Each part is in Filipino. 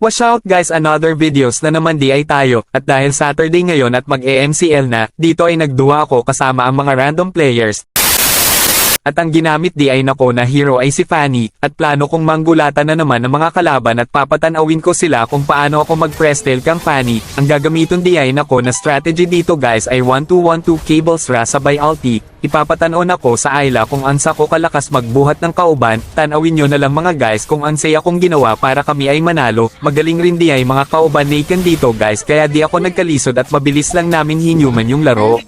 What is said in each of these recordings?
Watch out guys, another videos na naman di ay tayo, at dahil Saturday ngayon at mag-EMCL na, dito ay nagduwa ako kasama ang mga random players. At ang ginamit di ay nako na hero ay si Fanny, at plano kong manggulatan na naman ng mga kalaban at papatanawin ko sila kung paano ako mag-prestel kang Fanny. Ang gagamiton di ay nako na strategy dito guys ay 1212 cables ra sabay ulti. Ipapatanon ako sa Ayla kung ansa ko kalakas magbuhat ng kauban. Tanawin nyo na lang mga guys kung ansay akong ginawa para kami ay manalo. Magaling rin di ay mga kauban naken dito guys, kaya di ako nagkalisod at mabilis lang namin hinuman yung laro.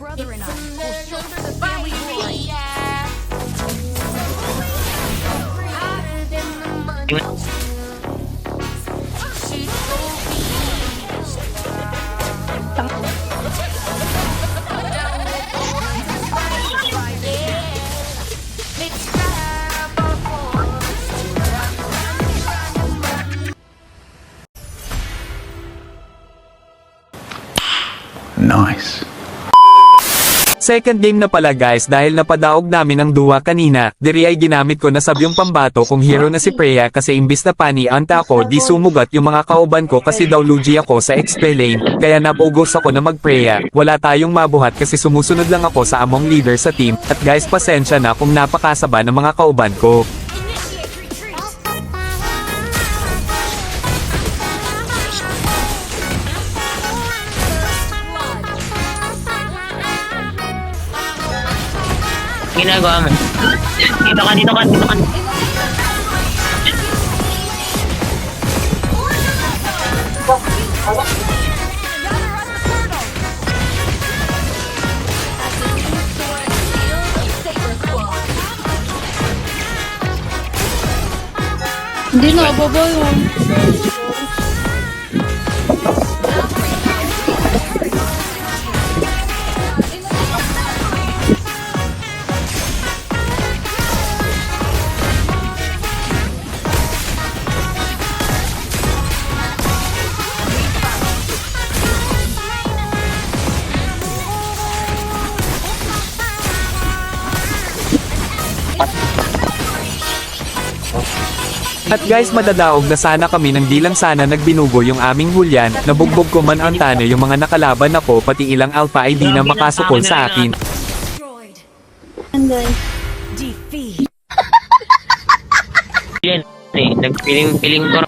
Nice. Second game na pala guys, dahil napadaog namin ang duwa kanina, diri ay ginamit ko na sabyong pambato kung hero na si Freya kasi imbis na Fanny anta ako di sumugat yung mga kauban ko kasi daw lugi ako sa XP lane, kaya napugos ako na mag-Freya. Wala tayong mabuhat kasi sumusunod lang ako sa among leader sa team, at guys pasensya na kung napakasaba ng mga kauban ko. Ginagawa mo. Dito ka. Hindi na, baba yun. At guys madadaog na sana kami nang di lang sana nagbinugo yung aming hulyan, nabugbog ko man ang tane yung mga nakalaban ako pati ilang alpha ay di na makasukol sa akin. And guys. Yan. Nagpiling ko